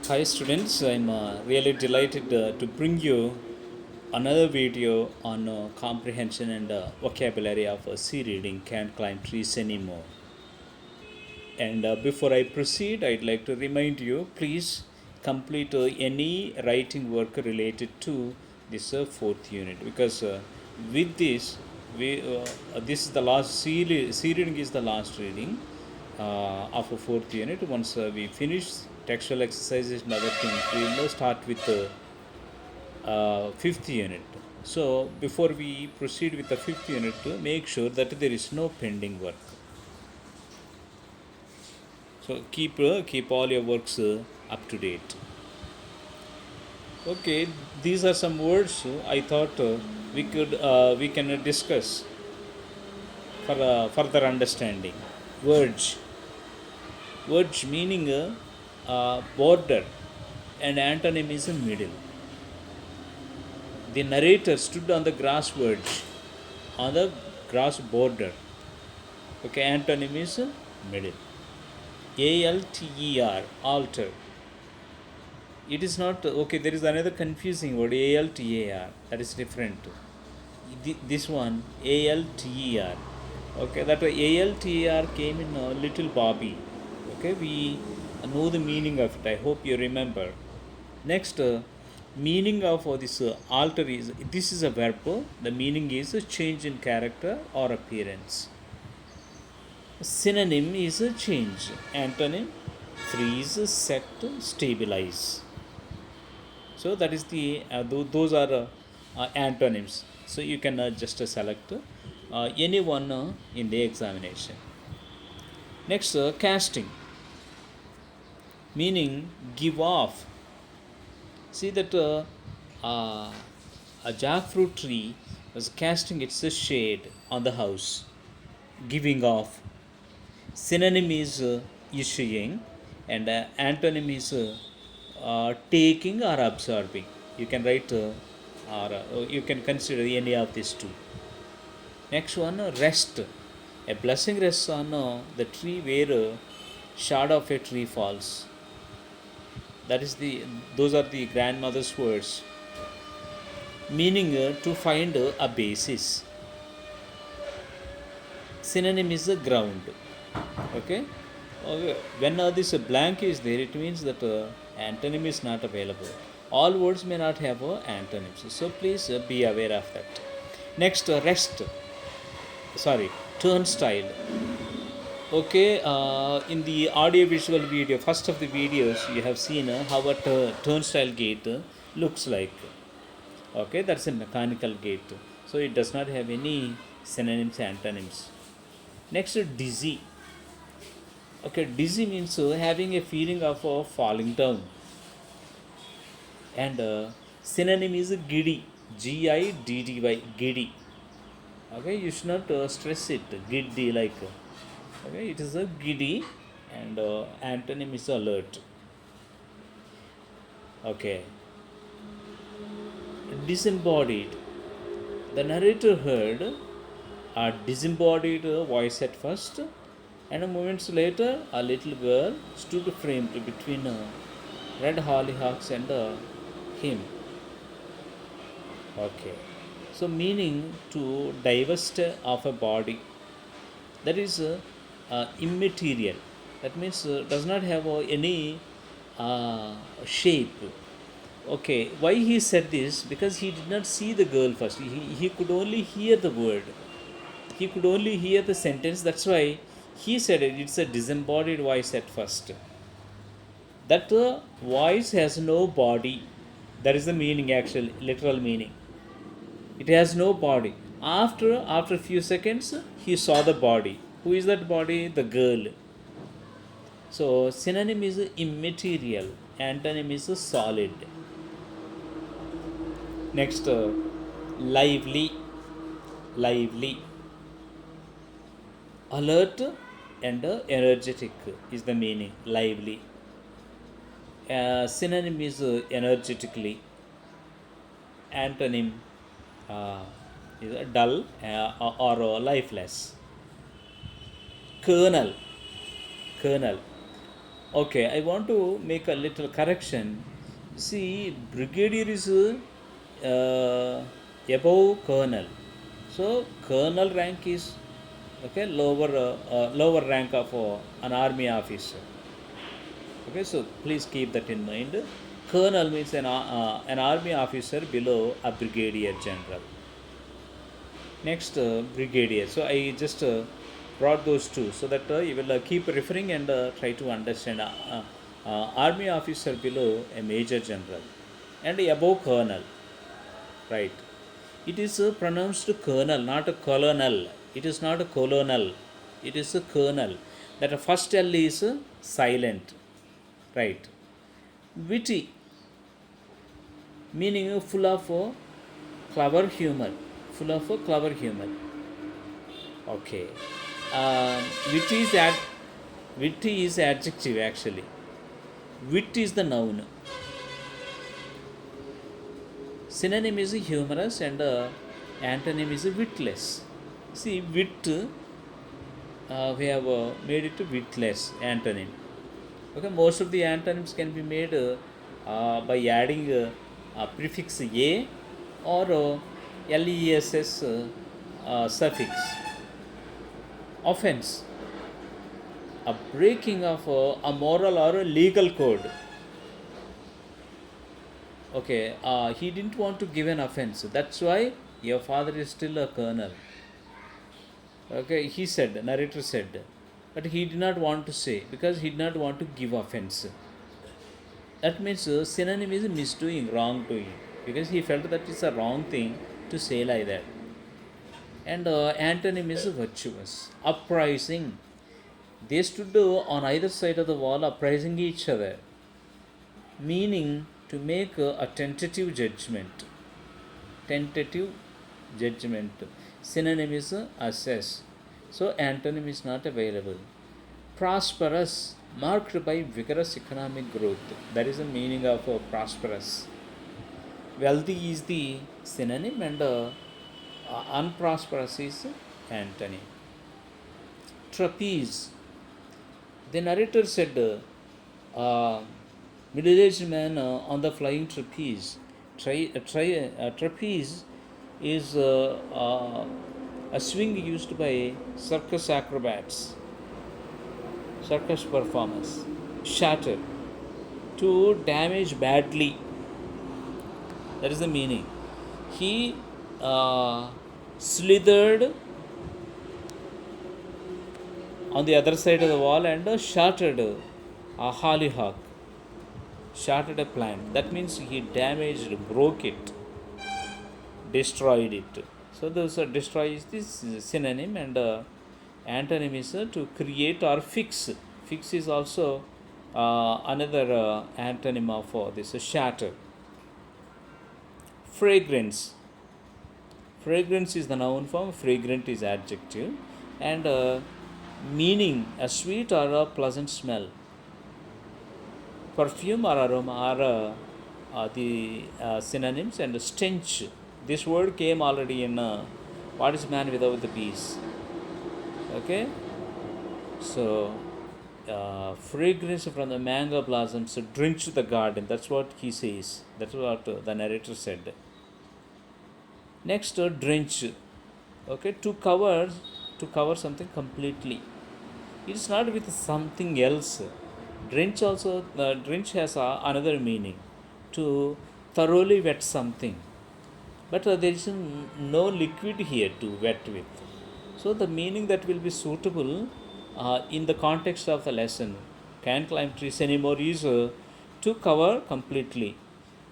Hi students, I'm really delighted to bring you another video on comprehension and vocabulary of C reading can't climb trees anymore. And before I proceed, I'd like to remind you, please complete any writing work related to this fourth unit because with this, this is the last C reading is the last reading of a fourth unit. Once we finish textual exercises and other things, we will start with the fifth unit. So before we proceed with the fifth unit, make sure that there is no pending work. So keep all your works up to date. Okay, these are some words I thought we can discuss for further understanding. Verge, verge meaning border, and antonym is middle. The narrator stood on the grass verge, on the grass border. Okay, antonym is middle. Alter, alter. It is not okay. There is another confusing word altar. That is different. This one alter. Okay, that altar came in Little Bobby. Okay, we know the meaning of it. I hope you remember. Next, meaning of this alter is this is a verb. The meaning is a change in character or appearance. Synonym is a change. Antonym freeze, set, stabilize. So that is the those are antonyms. So you can just select any one in the examination. Next, casting, meaning give off. See that a jackfruit tree was casting its shade on the house, giving off. Synonym is issuing, and antonym is taking or absorbing. You can write or you can consider any of these two. Next one, rest. A blessing rests on the tree where a shadow of a tree falls. That is the those are the grandmother's words. Meaning to find a basis. Synonym is a ground. Okay. Okay. When this blank is there, it means that antonym is not available. All words may not have antonyms, so please be aware of that. Next, rest. Sorry, turnstile. Okay, in the audio visual video, first of the videos, you have seen how a turnstile gate looks like. Okay, that's a mechanical gate, so it does not have any synonyms, antonyms. Next, dizzy. Okay, dizzy means having a feeling of falling down, and synonym is giddy, Giddy, giddy. Okay, you should not stress it, giddy like. Okay, it is a giddy, and antonym is alert. Okay, disembodied. The narrator heard a disembodied voice at first, and moments later, a little girl stood framed between red hollyhocks and him. Okay, so meaning to divest of a body, that is immaterial. That means does not have any shape. Okay, why he said this? Because he did not see the girl first. He could only hear the word. He could only hear the sentence. That's why he said it. It's a disembodied voice at first. That voice has no body. That is the meaning, actual literal meaning. It has no body. After a few seconds, he saw the body. Who is that body? The girl. So synonym is immaterial. Antonym is solid. Next, lively, lively, alert, and energetic is the meaning. Lively. Synonym is energetically. Antonym is dull or lifeless. Kernel, kernel. Okay, I want to make a little correction. See, brigadier is above colonel. So colonel rank is okay lower rank of an army officer. Okay, so please keep that in mind. Colonel means an army officer below a brigadier general. Next, brigadier. So I just brought those two so that you will keep referring and try to understand. Army officer below a major general and above colonel, right? It is pronounced colonel, not a colonel. It is not a colonel. It is a colonel. That first L is silent, right? Witty, meaning full of clever humor, full of clever humor. Okay. Witty is witty is adjective actually. Wit is the noun. Synonym is humorous and antonym is witless. See, wit, we have made it witless antonym. Okay, most of the antonyms can be made by adding prefix a or less suffix. Offense, a breaking of a moral or a legal code. Okay, he didn't want to give an offense. That's why your father is still a colonel. Okay, he said, narrator said, but he did not want to say because he did not want to give offense. That means synonym is misdoing, wrongdoing, because he felt that it's a wrong thing to say like that. And antonym is virtuous, uprising. They stood on either side of the wall, uprising each other, meaning to make a tentative judgment. Tentative judgment. Synonym is assess. So antonym is not available. Prosperous, marked by vigorous economic growth. That is the meaning of prosperous. Wealthy is the synonym and unprosperous is antonym. Trapeze. The narrator said, middle-aged man on the flying trapeze. Trapeze is a swing used by circus acrobats, circus performers. Shatter, to damage badly. That is the meaning. He slithered on the other side of the wall and shattered a hollyhock, shattered a plant. That means he damaged, broke it, destroyed it. So those destroy is this synonym and antonym is to create or fix. Fix is also another antonym of this shatter. Fragrance. Fragrance is the noun form, fragrant is adjective, and meaning a sweet or a pleasant smell. Perfume or aroma are the synonyms, and stench. This word came already in What is Man Without the Peace? Okay, so fragrance from the mango blossoms drenched the garden. That's what he says. That's what the narrator said. Next, drench. Okay, to cover something completely. It's not with something else. Drench also, drench has another meaning, to thoroughly wet something. But there is no liquid here to wet with. So the meaning that will be suitable in the context of the lesson, can't climb trees anymore, is to cover completely.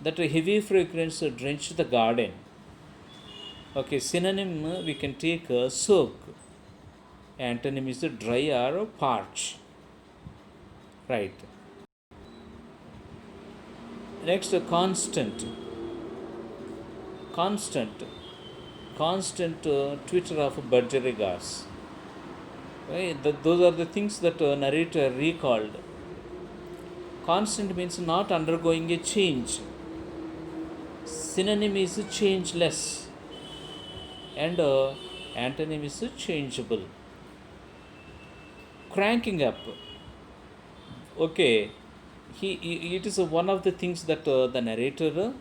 That heavy fragrance drenched the garden. Okay, synonym we can take soak. Antonym is dry or parch. Right. Next, constant. Constant. Constant twitter of budgerigas. Right? Those are the things that narrator recalled. Constant means not undergoing a change. Synonym is changeless. And antonym is changeable. Cranking up. Okay, it is one of the things that the narrator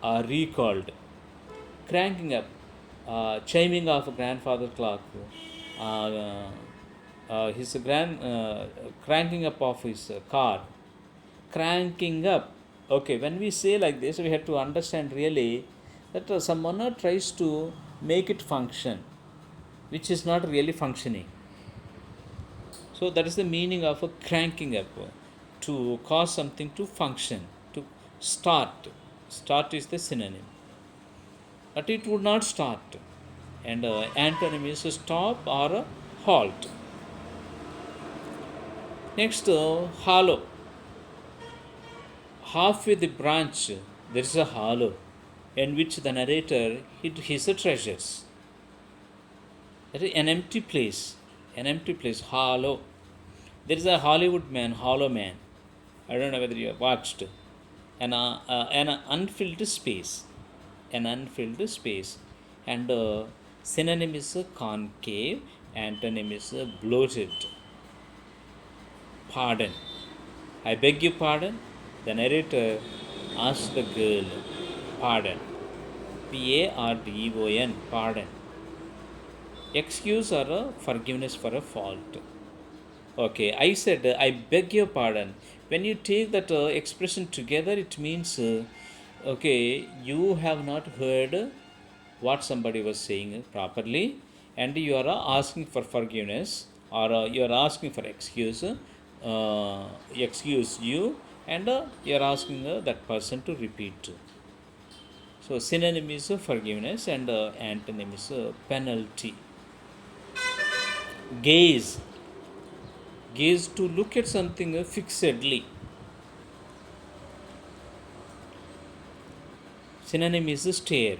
recalled. Cranking up, chiming of a grandfather clock, uh, his cranking up of his car, cranking up. Okay, when we say like this, we have to understand really that someone tries to make it function, which is not really functioning. So that is the meaning of a cranking up, to cause something to function, to start. Start is the synonym, but it would not start. And antonym is stop or halt. Next, hollow. Halfway the branch, there is a hollow in which the narrator hid his treasures. That is an empty place. An empty place, hollow. There is a Hollywood man, Hollow Man. I don't know whether you have watched. An unfilled space. An unfilled space. And synonym is concave, antonym is bloated. Pardon. I beg your pardon. The narrator asked the girl, pardon. Pardon, pardon. Excuse or forgiveness for a fault. Okay, I said, I beg your pardon. When you take that expression together, it means, okay, you have not heard what somebody was saying properly, and you are asking for forgiveness, or you are asking for excuse you, and you are asking that person to repeat. So, synonym is forgiveness, and antonym is penalty. Gaze. Gaze, to look at something fixedly. Synonym is stare.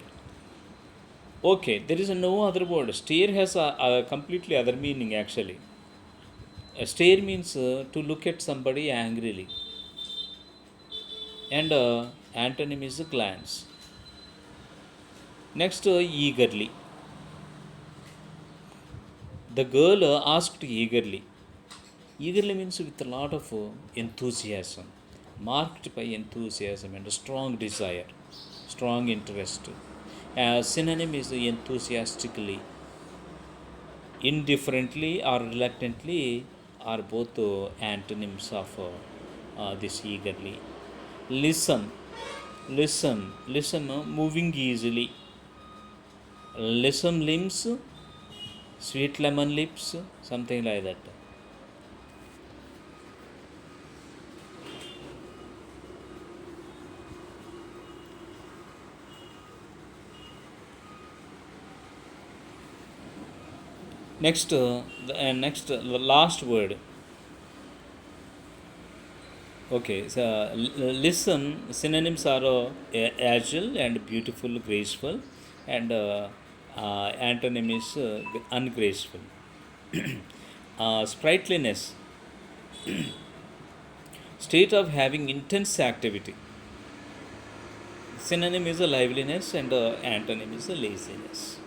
Okay, there is no other word. Stare has a completely other meaning actually. A stare means to look at somebody angrily, and antonym is glance. Next, eagerly. The girl asked eagerly. Eagerly means with a lot of enthusiasm, marked by enthusiasm and a strong desire, strong interest. Synonym is enthusiastically. Indifferently or reluctantly are both antonyms of this eagerly. Listen, listen, moving easily. Listen limbs, sweet lemon lips, something like that. Next, last word. Okay, so listen, synonyms are agile and beautiful, graceful, and antonym is ungraceful. Sprightliness, state of having intense activity. Synonym is a liveliness, and antonym is a laziness.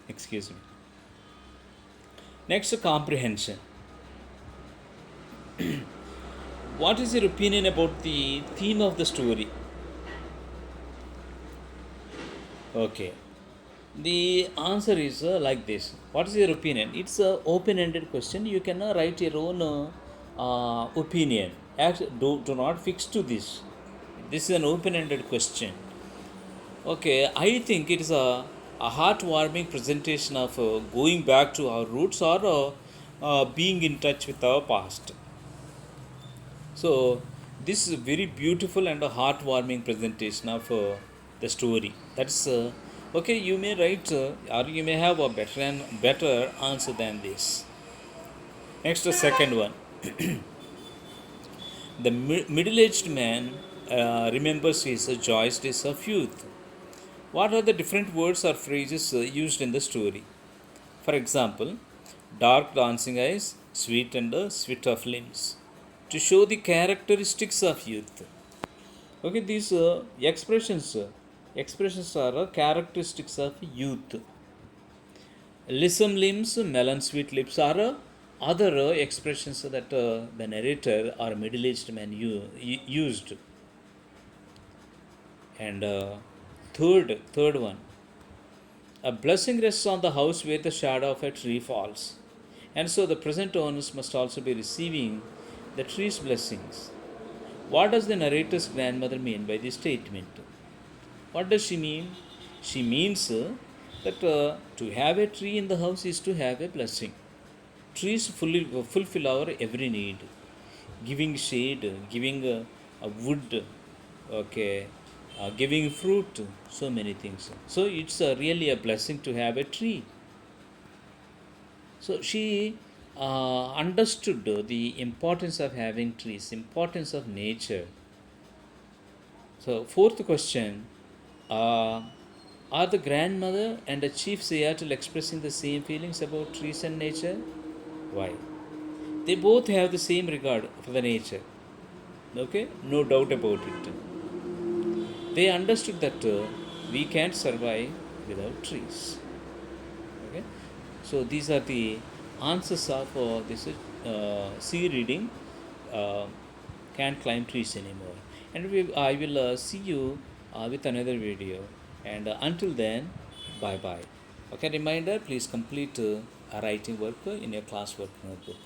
Excuse me. Next, comprehension. What is your opinion about the theme of the story? Okay. The answer is like this. What is your opinion? It's a open-ended question. You can write your own opinion. Do not fix to this. This is an open-ended question. Okay, I think it is a heartwarming presentation of going back to our roots, or being in touch with our past. So, this is a very beautiful and a heartwarming presentation of the story. That's okay. You may write, or you may have a better answer than this. Next, the second one. The middle-aged man remembers his joyous days of youth. What are the different words or phrases used in the story? For example, dark dancing eyes, sweet and sweet of limbs, to show the characteristics of youth. Okay, these expressions are characteristics of youth. Lissom limbs, melon sweet lips are other expressions that the narrator or middle-aged man used. And third one, a blessing rests on the house where the shadow of a tree falls. And so the present owners must also be receiving the tree's blessings. What does the narrator's grandmother mean by this statement? What does she mean? She means that to have a tree in the house is to have a blessing. Trees fulfill our every need, giving shade, giving a wood, okay, giving fruit, so many things. So it's really a blessing to have a tree. So she understood the importance of having trees, importance of nature. So fourth question, uh, are the grandmother and the chief Seattle expressing the same feelings about trees and nature? Why? They both have the same regard for the nature. Okay, no doubt about it. They understood that we can't survive without trees. Okay, so these are the answers of this C reading. Uh, can't climb trees anymore. And I will see you with another video. And until then, bye bye. Okay, reminder, please complete a writing work in your classwork notebook.